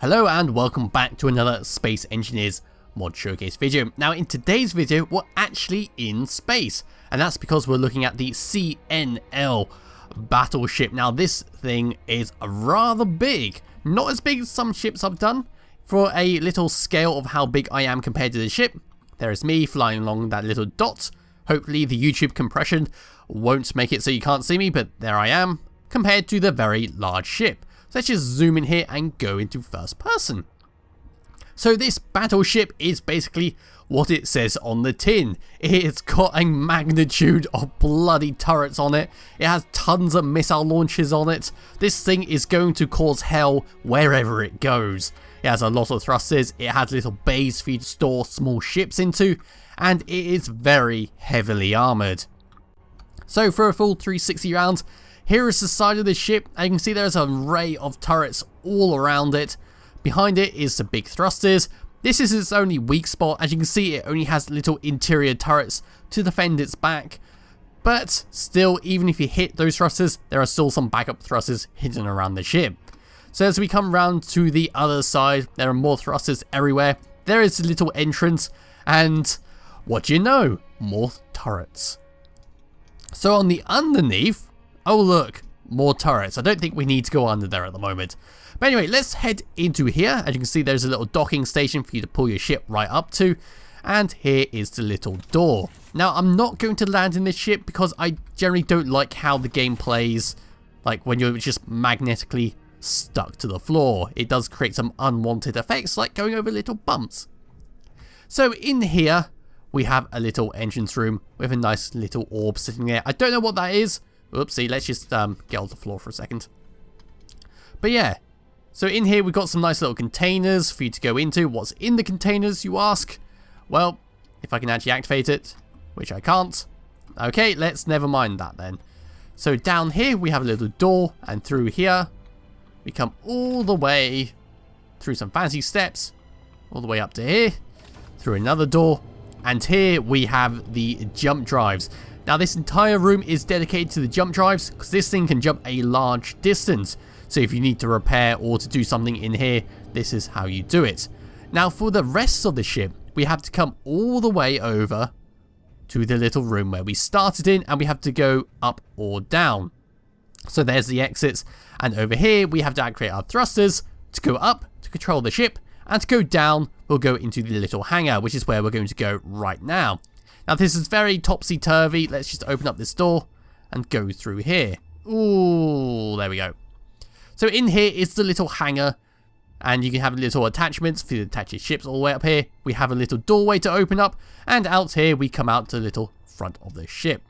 Hello and welcome back to another Space Engineers mod showcase video. Now in today's video we're actually in space, and that's because we're looking at the CNL Battleship. Now this thing is rather big, not as big as some ships I've done. For a little scale of how big I am compared to the ship, there is me flying along that little dot. Hopefully the YouTube compression won't make it so you can't see me, but there I am, compared to the very large ship. So let's just zoom in here and go into first person. So this battleship is basically what it says on the tin. It's got a magnitude of bloody turrets on it. It has tons of missile launchers on it. This thing is going to cause hell wherever it goes. It has a lot of thrusters, it has little bays for you to store small ships into, and it is very heavily armoured. So for a full 360 rounds, here is the side of the ship, and you can see there's an array of turrets all around it. Behind it is the big thrusters. This is its only weak spot. As you can see, it only has little interior turrets to defend its back. But still, even if you hit those thrusters, there are still some backup thrusters hidden around the ship. So as we come round to the other side, there are more thrusters everywhere. There is a little entrance, and what do you know? More turrets. So on the underneath, oh look, more turrets. I don't think we need to go under there at the moment. But anyway, let's head into here. As you can see, there's a little docking station for you to pull your ship right up to. And here is the little door. Now, I'm not going to land in this ship because I generally don't like how the game plays. Like when you're just magnetically stuck to the floor. It does create some unwanted effects, like going over little bumps. So in here, we have a little entrance room with a nice little orb sitting there. I don't know what that is. Oopsie, let's just get off the floor for a second. But yeah, so in here we've got some nice little containers for you to go into. What's in the containers, you ask? Well, if I can actually activate it, which I can't. Okay, let's never mind that then. So down here we have a little door, and through here we come all the way through some fancy steps, all the way up to here, through another door, and here we have the jump drives. Now this entire room is dedicated to the jump drives because this thing can jump a large distance. So if you need to repair or to do something in here, this is how you do it. Now for the rest of the ship, we have to come all the way over to the little room where we started in, and we have to go up or down. So there's the exits, and over here we have to activate our thrusters to go up to control the ship, and to go down we'll go into the little hangar, which is where we're going to go right now. Now this is very topsy-turvy. Let's just open up this door and go through here. Ooh, there we go. So in here is the little hangar, and you can have little attachments for you to attach your ships all the way up here. We have a little doorway to open up, and out here we come out to the little front of the ship.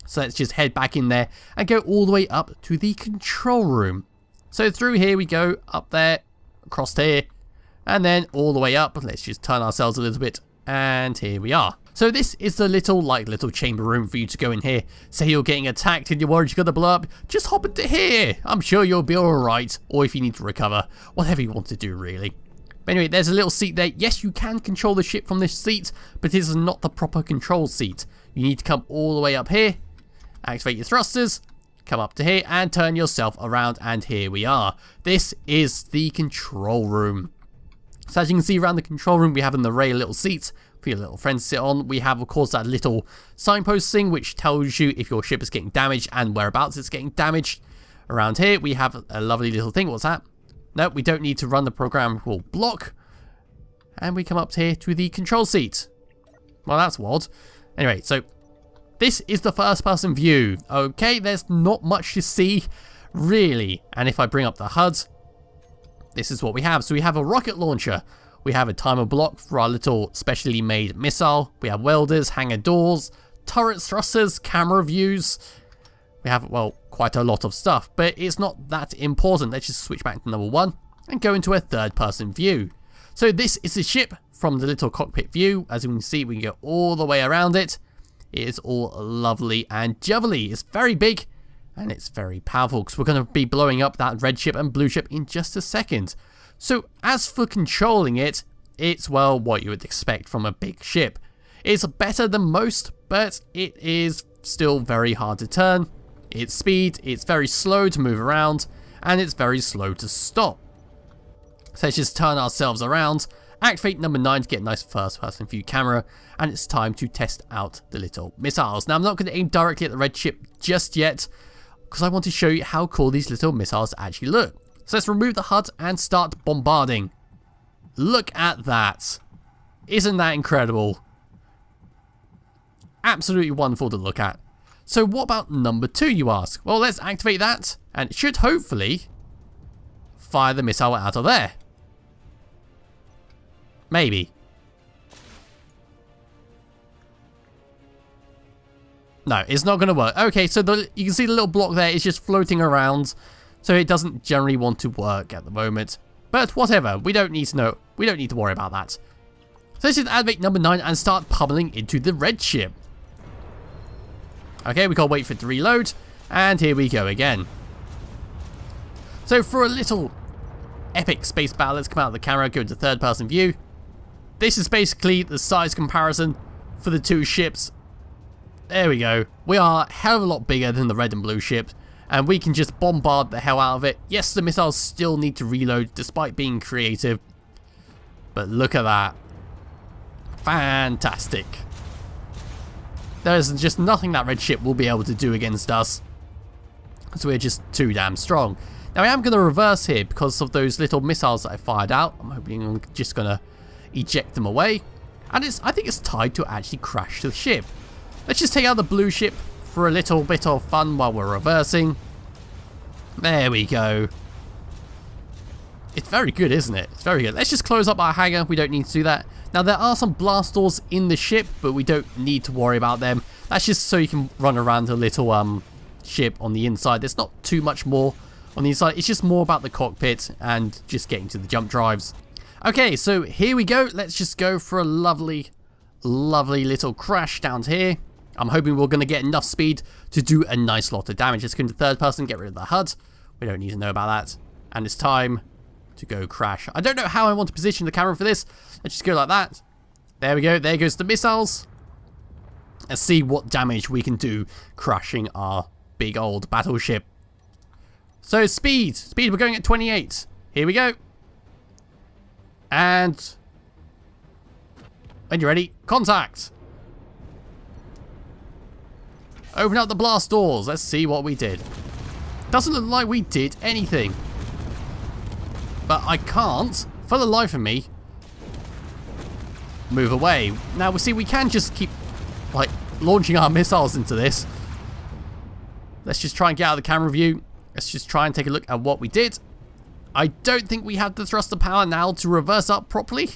So let's just head back in there and go all the way up to the control room. So through here we go, up there, across here, and then all the way up. Let's just turn ourselves a little bit, and here we are. So this is the little chamber room for you to go in here. Say you're getting attacked and you're worried you're gonna blow up, just hop into here. I'm sure you'll be alright, or if you need to recover, whatever you want to do really. But anyway, there's a little seat there. Yes, you can control the ship from this seat, but it is not the proper control seat. You need to come all the way up here, activate your thrusters, come up to here and turn yourself around, and here we are. This is the control room. So as you can see around the control room, we have an array of little seats for your little friends to sit on. We have of course that little signpost thing which tells you if your ship is getting damaged and whereabouts it's getting damaged. Around here we have a lovely little thing. What's that? No, we don't need to run the programmable block. And we come up here to the control seat. Well, that's wild. Anyway, so this is the first person view. Okay, there's not much to see really. And if I bring up the HUD, this is what we have. So we have a rocket launcher. We have a timer block for our little specially made missile. We have welders, hangar doors, turret thrusters, camera views. We have, well, quite a lot of stuff, but it's not that important. Let's just switch back to number one and go into a third person view. So this is the ship from the little cockpit view. As you can see, we can go all the way around it. It is all lovely and jubbly. It's very big and it's very powerful because we're going to be blowing up that red ship and blue ship in just a second. So as for controlling it, it's, well, what you would expect from a big ship. It's better than most, but it is still very hard to turn. Its speed, it's very slow to move around, and it's very slow to stop. So let's just turn ourselves around, activate number 9 to get a nice first person view camera, and it's time to test out the little missiles. Now I'm not going to aim directly at the red ship just yet, because I want to show you how cool these little missiles actually look. So let's remove the HUD and start bombarding. Look at that. Isn't that incredible? Absolutely wonderful to look at. So what about number 2, you ask? Well, let's activate that, and it should hopefully fire the missile out of there. Maybe. No, it's not going to work. Okay, so you can see the little block there is just floating around, so it doesn't generally want to work at the moment. But whatever, we don't need to know. We don't need to worry about that. So let's just activate number 9 and start pummeling into the red ship. Okay, we can't wait for it to reload, and here we go again. So for a little epic space battle, let's come out of the camera, go into third person view. This is basically the size comparison for the two ships. There we go. We are a hell of a lot bigger than the red and blue ship, and we can just bombard the hell out of it. Yes, the missiles still need to reload despite being creative, but look at that. Fantastic. There's just nothing that red ship will be able to do against us, because we're just too damn strong. Now I am going to reverse here because of those little missiles that I fired out. I'm hoping I'm just going to eject them away, and I think it's time to actually crash the ship. Let's just take out the blue ship for a little bit of fun while we're reversing. There we go. It's very good, isn't it? It's very good. Let's just close up our hangar. We don't need to do that. Now, there are some blast doors in the ship, but we don't need to worry about them. That's just so you can run around the little ship on the inside. There's not too much more on the inside. It's just more about the cockpit and just getting to the jump drives. Okay, so here we go. Let's just go for a lovely, lovely little crash down here. I'm hoping we're going to get enough speed to do a nice lot of damage. Let's go into third person, get rid of the HUD. We don't need to know about that. And it's time to go crash. I don't know how I want to position the camera for this. Let's just go like that. There we go. There goes the missiles. Let's see what damage we can do crashing our big old battleship. So speed. Speed, we're going at 28. Here we go. And when you're ready, contact. Open up the blast doors. Let's see what we did. Doesn't look like we did anything. But I can't, for the life of me, move away. Now, we see we can just keep, like, launching our missiles into this. Let's just try and get out of the camera view. Let's just try and take a look at what we did. I don't think we have the thruster power now to reverse up properly.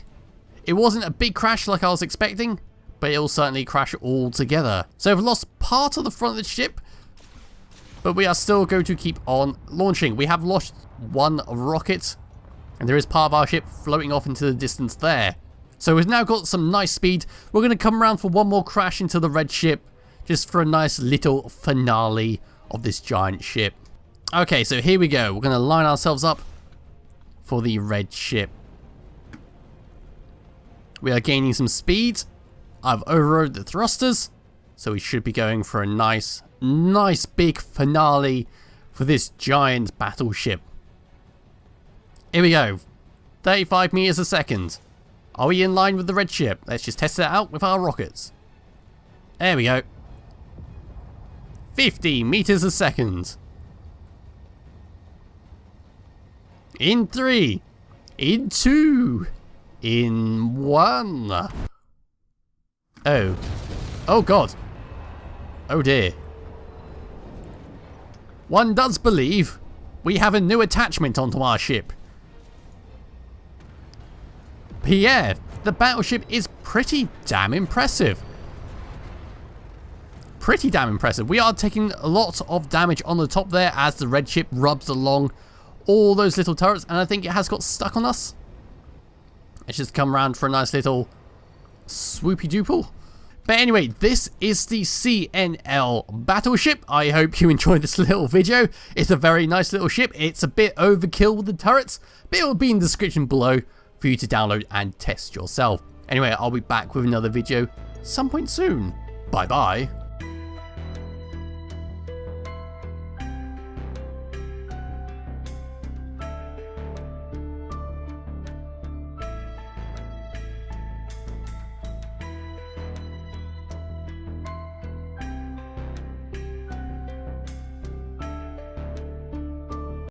It wasn't a big crash like I was expecting, but it will certainly crash all together. So we've lost part of the front of the ship, but we are still going to keep on launching. We have lost one rocket, and there is part of our ship floating off into the distance there. So we've now got some nice speed. We're going to come around for one more crash into the red ship, just for a nice little finale of this giant ship. Okay, so here we go. We're going to line ourselves up for the red ship. We are gaining some speed. I've overrode the thrusters, so we should be going for a nice big finale for this giant battleship. Here we go. 35 meters a second. Are we in line with the red ship? Let's just test it out with our rockets. There we go. 50 meters a second. In 3. In 2. In 1. Oh. Oh god. Oh dear. One does believe we have a new attachment onto our ship. But yeah, the battleship is pretty damn impressive. Pretty damn impressive. We are taking a lot of damage on the top there as the red ship rubs along all those little turrets, and I think it has got stuck on us. Let's just come around for a nice little swoopy doople. But anyway, this is the CNL Battleship. I hope you enjoyed this little video. It's a very nice little ship. It's a bit overkill with the turrets, but it will be in the description below for you to download and test yourself. Anyway, I'll be back with another video some point soon. Bye bye.